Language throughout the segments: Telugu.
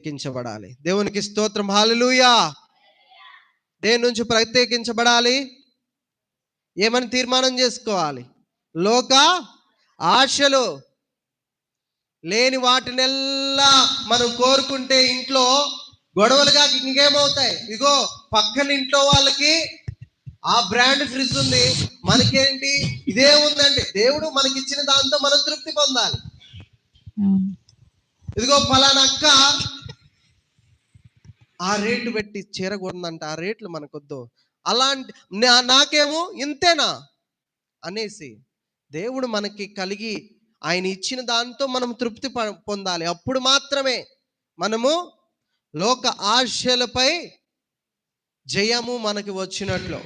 ప్రత్యేకించబడాలి. దేవునికి స్తోత్రం. హల్లెలూయా. దేని నుంచి ప్రత్యేకించబడాలి? ఏమని తీర్మానం చేసుకోవాలి? లోక ఆశలు లేని వాటినెల్లా మనం కోరుకుంటే ఇంట్లో గొడవలుగా ఇంకేమవుతాయి? ఇగో పక్కన ఇంట్లో వాళ్ళకి ఆ బ్రాండ్ ఫ్రిడ్జ్ ఉంది, మనకేంటి ఇదే ఉందండి. దేవుడు మనకిచ్చిన దాంతో మనం తృప్తి పొందాలి. ఇదిగో ఫలానా అక్క ఆ రేటు పెట్టి చీర కొందంట, ఆ రేట్లు మనకొద్దు, అలాంటి నాకేమో ఇంతేనా అనేసి దేవుడు మనకి కలిగి ఆయన ఇచ్చిన దాంతో మనం తృప్తి పొందాలి. అప్పుడు మాత్రమే మనము లోక ఆశలపై జయము మనకి వచ్చినట్లు,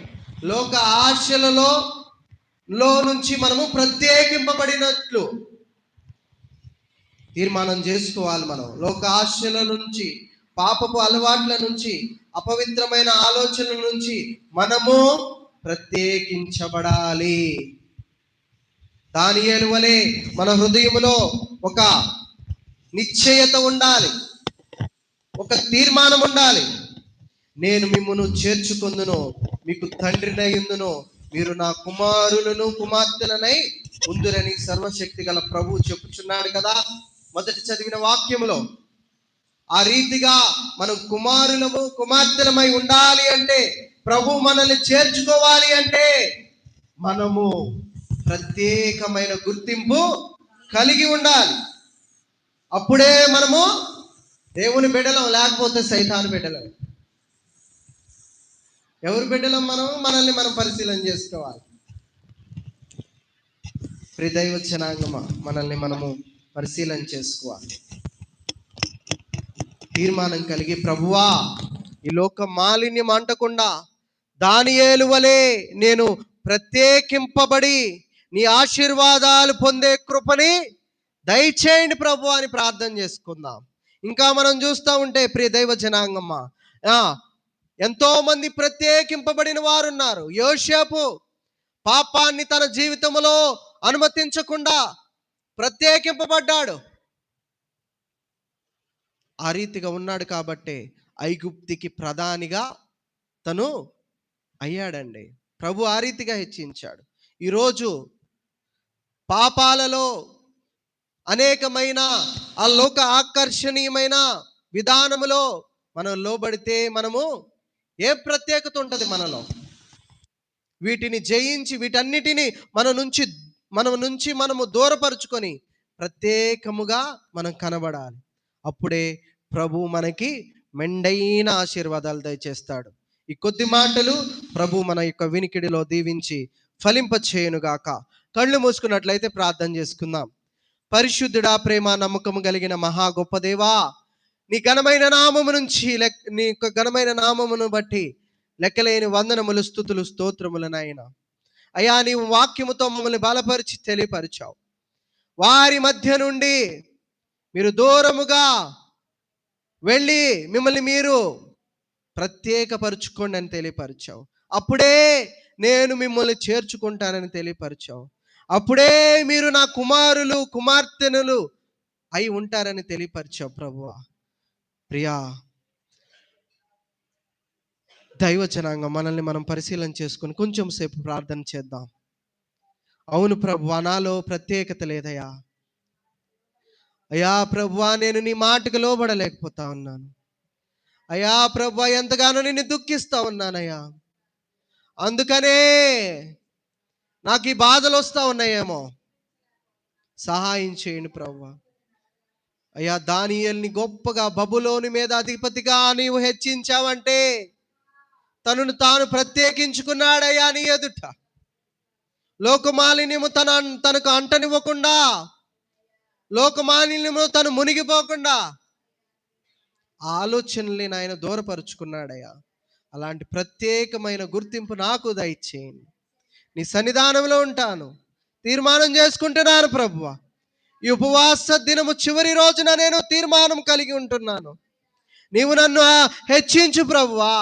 లోక ఆశలలో నుంచి మనము ప్రత్యేకింపబడినట్లు తీర్మానం చేసుకోవాలి. మనం లోక ఆశల నుంచి, పాపపు అలవాట్ల నుంచి, అపవిత్రమైన ఆలోచనల నుంచి మనము ప్రత్యేకించబడాలి. దానియేలు వలె మన హృదయములో ఒక నిశ్చయత ఉండాలి, ఒక తీర్మానం ఉండాలి. నేను మిమ్మును చేర్చుకొందును, మీకు తండ్రినై ఉందును, మీరు నా కుమారులను కుమార్తెలనై ఉందురని సర్వశక్తి గల ప్రభువు చెప్పుచున్నాడు కదా మొదటి చదివిన వాక్యములో. ఆ రీతిగా మనం కుమారులము కుమార్తెలమై ఉండాలి అంటే, ప్రభు మనల్ని చేర్చుకోవాలి అంటే మనము ప్రత్యేకమైన గుర్తింపు కలిగి ఉండాలి. అప్పుడే మనము దేవుని బిడ్డలం, లేకపోతే సైతాను బిడ్డలం. ఎవరు బిడ్డలం? మనల్ని మనం పరిశీలన చేసుకోవాలి. ప్రియదైవ జనాంగమా, మనల్ని మనము పరిశీలన చేసుకోవాలి. తీర్మానం కలిగి, ప్రభువా ఈ లోక మాలిన్యం అంటకుండా దానియేలు వలె నేను ప్రత్యేకింపబడి నీ ఆశీర్వాదాలు పొందే కృపని దయచేయండి ప్రభు అని ప్రార్థన చేసుకుందాం. ఇంకా మనం చూస్తూ ఉంటే ప్రియ దైవ జనాంగమ్మ, ఎంతో మంది ప్రత్యేకింపబడిన వారు ఉన్నారు. యోసేపు పాపాన్ని తన జీవితంలో అనుమతించకుండా ప్రత్యేకింపబడ్డాడు. ఆ రీతిగా ఉన్నాడు కాబట్టి ఐగుప్తికి ప్రధానిగా తను అయ్యాడండి. ప్రభు ఆ రీతిగా హెచ్చించాడు. ఈరోజు పాపాలలో అనేకమైన ఆ లోక ఆకర్షణీయమైన విధానములో మనం లోబడితే మనము ఏ ప్రత్యేకత ఉంటుంది మనలో? వీటిని జయించి వీటన్నిటిని మన నుంచి మనము దూరపరుచుకొని ప్రత్యేకముగా మనం కనబడాలి. అప్పుడే ప్రభు మనకి మెండైన ఆశీర్వాదాలు దయచేస్తాడు. ఈ కొద్ది మాటలు ప్రభు మన యొక్క వినికిడిలో దీవించి ఫలింప చేయునుగాక. కళ్ళు మూసుకున్నట్లయితే ప్రార్థన చేసుకుందాం. పరిశుద్ధుడా, ప్రేమ నమ్మకము కలిగిన మహా గొప్ప దేవా, నీ ఘనమైన నామము నుంచి నీ యొక్క ఘనమైన నామమును బట్టి లెక్కలేని వందనములు, స్తుతులు, స్తోత్రములు నాయన. అయ్యా, నీవు వాక్యముతో మమ్మల్ని బలపరిచి తెలియపరిచావు. వారి మధ్య నుండి మీరు దూరముగా వెళ్ళి మిమ్మల్ని మీరు ప్రత్యేకపరుచుకోండి అని తెలియపరిచావు. అప్పుడే నేను మిమ్మల్ని చేర్చుకుంటానని తెలియపరిచావు. అప్పుడే మీరు నా కుమారులు కుమార్తెనులు అయి ఉంటారని తెలియపరిచావు ప్రభువా. ప్రియా దైవజనాంగం, మనల్ని మనం పరిశీలన చేసుకుని కొంచెం సేపు ప్రార్థన చేద్దాం. అవును ప్రభువా, నాలో ప్రత్యేకత లేదయ్యా. అయ్యా ప్రభువా, నేను నీ మాటకు లోబడలేకపోతా ఉన్నాను. అయ్యా ప్రభువా, ఎంతగానో నిన్ను దుఃఖిస్తా ఉన్నానయ్యా. అందుకనే నాకు ఈ బాధలు వస్తూ ఉన్నాయేమో. సహాయం చేయండి ప్రభువా. అయ్యా, దానియేలుని గొప్పగా బబులోను మీద అధిపతిగా నీవు హెచ్చించావంటే తనను తాను ప్రత్యేకించుకున్నాడయ్యా నీ ఎదుట. లోకమాలిన్యము తనకు అంటనివ్వకుండా, లోకమాలిన్యము తను మునిగిపోకుండా ఆలోచనల్ని ఆయన దూరపరుచుకున్నాడయ్యా. అలాంటి ప్రత్యేకమైన గుర్తింపు నాకు దయచేయండి. నీ సన్నిధానంలో ఉంటాను, తీర్మానం చేసుకుంటున్నాను ప్రభువా. ఈ ఉపవాస దినము చివరి రోజున నేను తీర్మానం కలిగి ఉంటున్నాను. నీవు నన్ను హెచ్చించు ప్రభువా,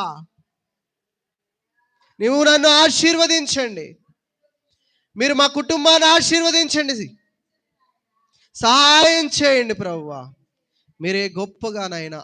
నీవు నన్ను ఆశీర్వదించండి. మీరు మా కుటుంబాన్ని ఆశీర్వదించండి, సహాయం చేయండి ప్రభువా. మీరే గొప్పగానైనా